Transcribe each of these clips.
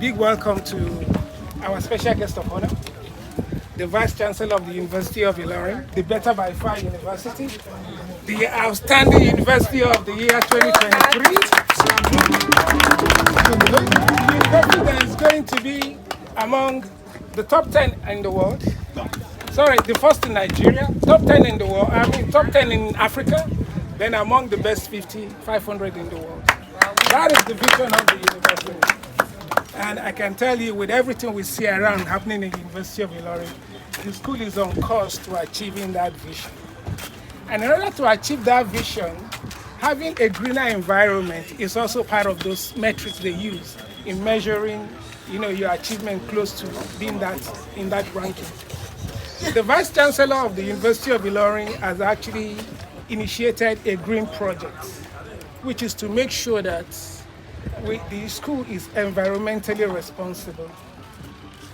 big welcome to our special guest of honor, the Vice Chancellor of the University of Ilorin, the Better by Far University, the Outstanding University of the year 2023. The university that is going to be among the top 10 in the world. Sorry, the first in Nigeria, top 10 in the world, top 10 in Africa, then among the best 500 in the world. That is the vision of the university. And I can tell you, with everything we see around happening in the University of Ilorin, the school is on course to achieving that vision. And in order to achieve that vision, having a greener environment is also part of those metrics they use in measuring, your achievement close to being in that ranking. The Vice Chancellor of the University of Ilorin has actually initiated a green project, which is to make sure that the school is environmentally responsible.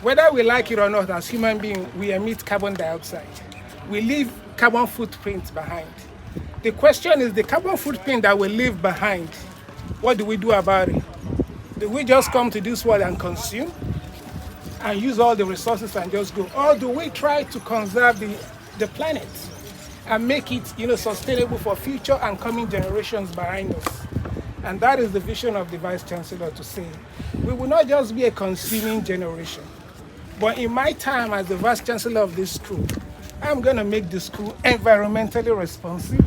Whether we like it or not, as human beings, we emit carbon dioxide. We leave carbon footprints behind. The question is, the carbon footprint that we leave behind, what do we do about it? Do we just come to this world and consume and use all the resources and just go? Or do we try to conserve the planet and make it sustainable for future and coming generations behind us? And that is the vision of the Vice Chancellor, to say, we will not just be a consuming generation, but in my time as the Vice Chancellor of this school, I'm going to make the school environmentally responsive.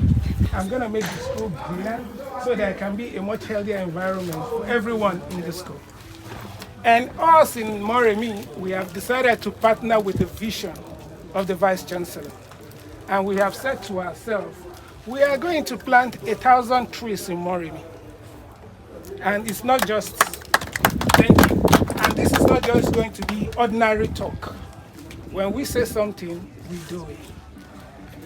I'm going to make the school greener so there can be a much healthier environment for everyone in the school. And us in MOREMI, we have decided to partner with the vision of the Vice Chancellor. And we have said to ourselves, we are going to plant 1,000 trees in MOREMI. And it's not just thinking. And this is not just going to be ordinary talk. When we say something, we do it.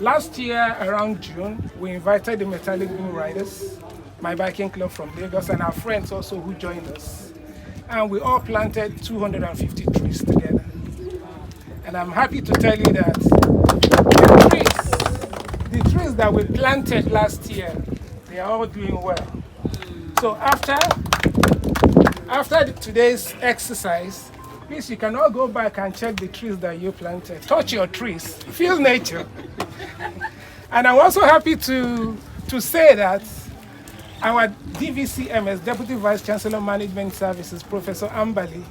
Last year, around June, we invited the Metallic Bull Riders, my biking club from Lagos, and our friends also who joined us. And we all planted 250 trees together. And I'm happy to tell you that the trees that we planted last year, they are all doing well. So after today's exercise, please, you can all go back and check the trees that you planted. Touch your trees, feel nature. And I'm also happy to say that our DVCMS, Deputy Vice Chancellor Management Services, Professor Ambali,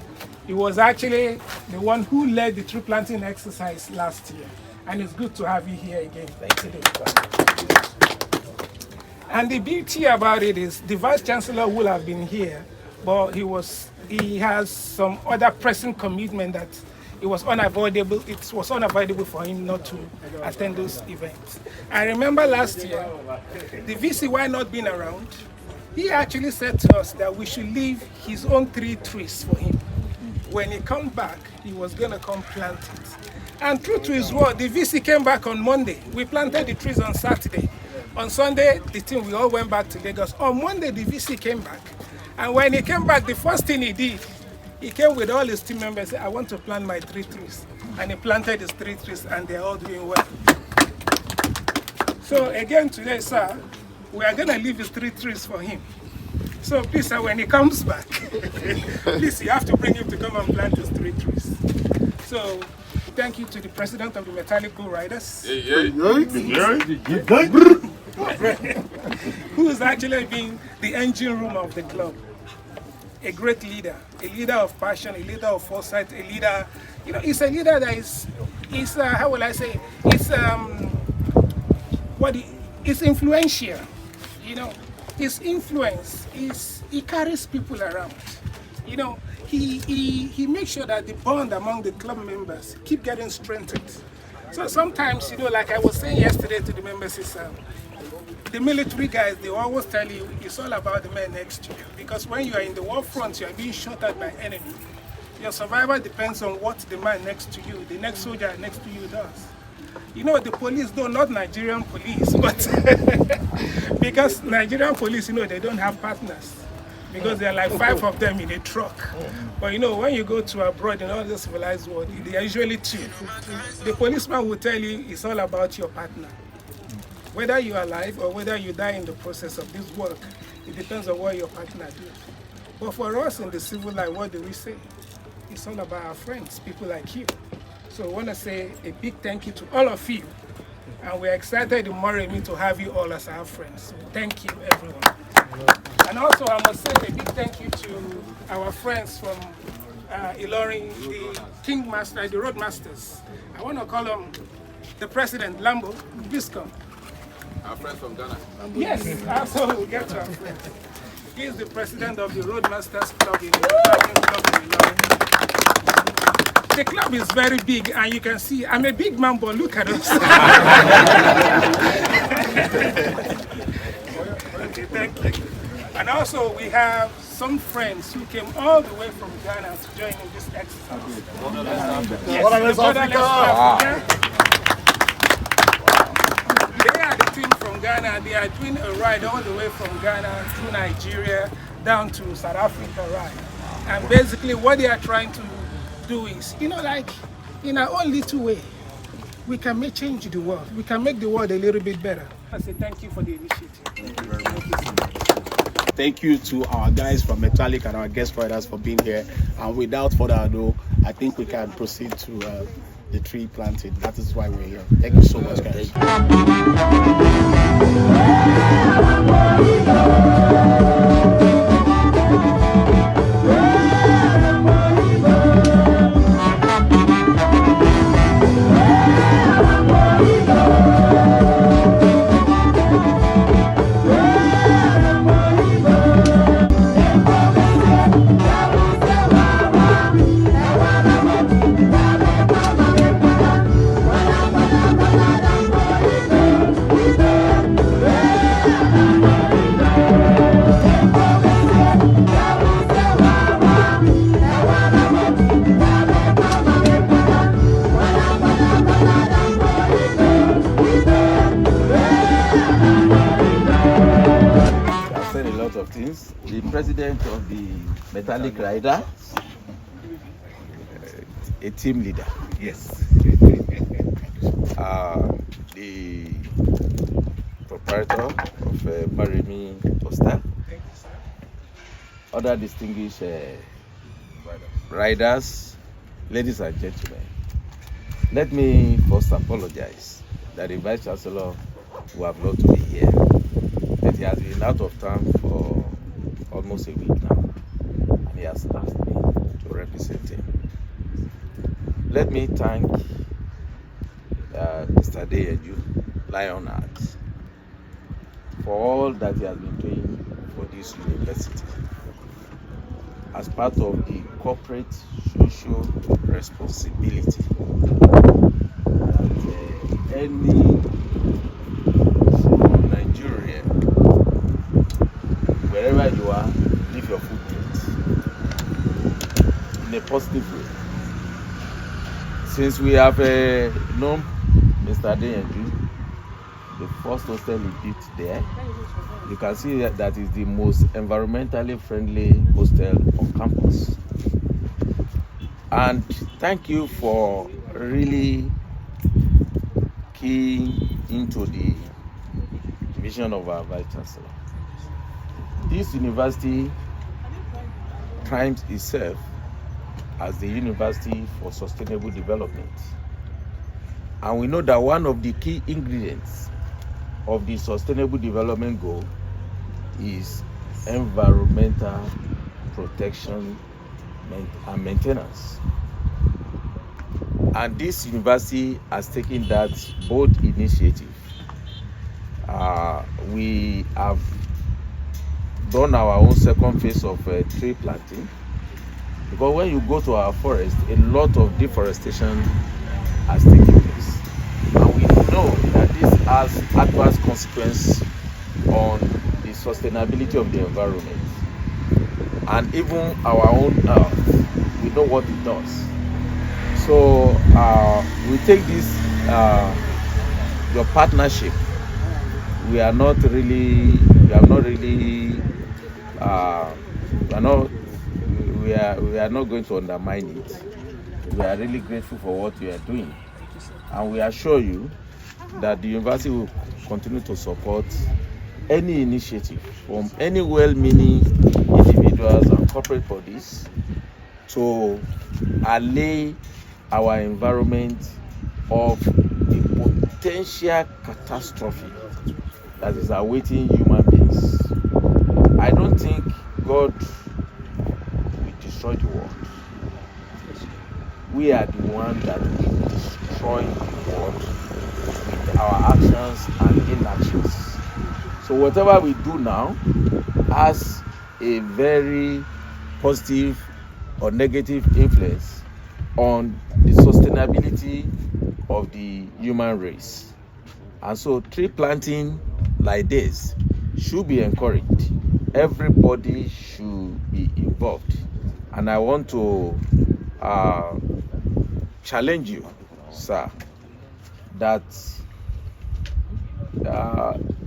he was actually the one who led the tree planting exercise last year. And it's good to have you here again. Thank you. And the beauty about it is the Vice Chancellor will have been here, but he has some other pressing commitment that it was unavoidable for him not to attend those events. I remember last year, the VC, while not being around, he actually said to us that we should leave his own 3 trees for him. When he comes back, he was going to come plant it. And true to his word, the VC came back on Monday. We planted the trees on Saturday. On Sunday, we all went back to Lagos. On Monday, the VC came back. And when he came back, the first thing he did, he came with all his team members and said, I want to plant my 3 trees. And he planted his 3 trees, and they're all doing well. So again today, sir, we are going to leave his 3 trees for him. So please, sir, when he comes back, please, you have to bring him to come and plant his 3 trees. So thank you to the President of the Metallic Bull Riders, who has actually been the engine room of the club. A great leader, a leader of passion, a leader of foresight, a leader, he's a leader that is how will I say, it's influential, his influence he carries people around, he makes sure that the bond among the club members keep getting strengthened. So sometimes, like I was saying yesterday to the members, the military guys, they always tell you it's all about the man next to you. Because when you are in the war front, you are being shot at by enemy. Your survival depends on what the man next to you, the next soldier next to you does. The police, though not Nigerian police, but because Nigerian police, they don't have partners. Because there are like 5 of them in a truck. But when you go to abroad in all the civilized world, they are usually 2. The policeman will tell you it's all about your partner. Whether you are alive or whether you die in the process of this work, it depends on what your partner does. But for us in the civil life, what do we say? It's all about our friends, people like you. So I want to say a big thank you to all of you. And we're excited in MOREMI to have you all as our friends. So thank you, everyone. And also, I must say a big thank you to our friends from Ilorin, the King Master, the Road Masters. I want to call them the President, Lambo, Biscom. Our friends from Ghana. Yes, also we'll get to our friend. He is the president of the Road Masters Club in Ilorin. The club is very big, and you can see I'm a big man, but look at us. Okay, thank you. And also we have some friends who came all the way from Ghana to join in this exercise. Yes, Africa. They are the team from Ghana. They are doing a ride all the way from Ghana through Nigeria down to South Africa ride. And basically what they are trying to do is, like in our own little way, we can make change the world. We can make the world a little bit better. I say thank you for the initiative. Thank you very much. Thank you to our guys from Metallic and our guest riders for being here. And without further ado, I think we can proceed to the tree planting. That is why we're here. Thank you so much, guys. Of things. The president of the Metallic Rider, a team leader. Yes. The proprietor of MOREMI Poster. Other distinguished riders, ladies and gentlemen. Let me first apologize that the Vice Chancellor who have not to be here. But he has been out of town for almost a week now, and he has asked me to represent him. Let me thank Mr. Deyeju, LionHeart, for all that he has been doing for this university as part of the corporate social responsibility. Any Nigeria, wherever you are, leave your footprint in a positive way. Since we have known Mr. Deyeju, the first hostel he built there, you can see that is the most environmentally friendly hostel on campus. And thank you for really keying into the vision of our Vice Chancellor. This university primes itself as the University for Sustainable Development. And we know that one of the key ingredients of the Sustainable Development Goal is environmental protection and maintenance. And this university has taken that bold initiative. We have done our own second phase of tree planting, because when you go to our forest, a lot of deforestation has taken place, and we know that this has adverse consequences on the sustainability of the environment and even our own health. We know what it does. So we take this your partnership. We are not really going to undermine it. We are really grateful for what you are doing, and we assure you that the university will continue to support any initiative from any well-meaning individuals and corporate bodies to allay our environment of the potential catastrophe that is awaiting human beings. I don't think God will destroy the world. We are the ones that will destroy the world with our actions and inactions. So whatever we do now has a very positive or negative influence on the sustainability of the human race. And so tree planting like this should be encouraged. Everybody should be involved. And I want to challenge you, sir, that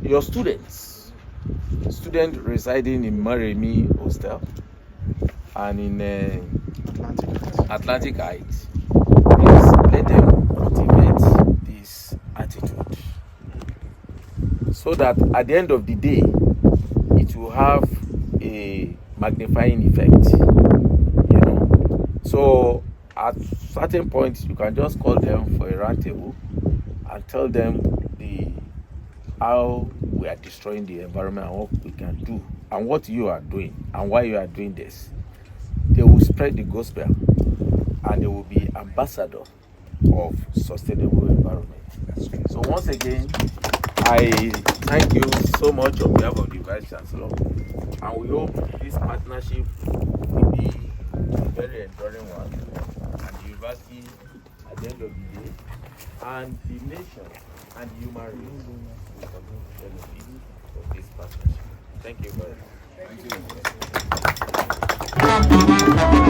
your students residing in MOREMI hostel and in Atlantic Heights, please let them cultivate this attitude so that at the end of the day it will have a magnifying effect, you know. So at certain points you can just call them for a round table and tell them how we are destroying the environment and what we can do and what you are doing and why you are doing this. They will spread the gospel and they will be ambassador of sustainable environment. So once again, I thank you so much on behalf of the Vice Chancellor, and we hope this partnership will be a very enduring one, and the university at the end of the day and the nation and the human race will continue to benefit from this partnership. Thank you very much. Thank you.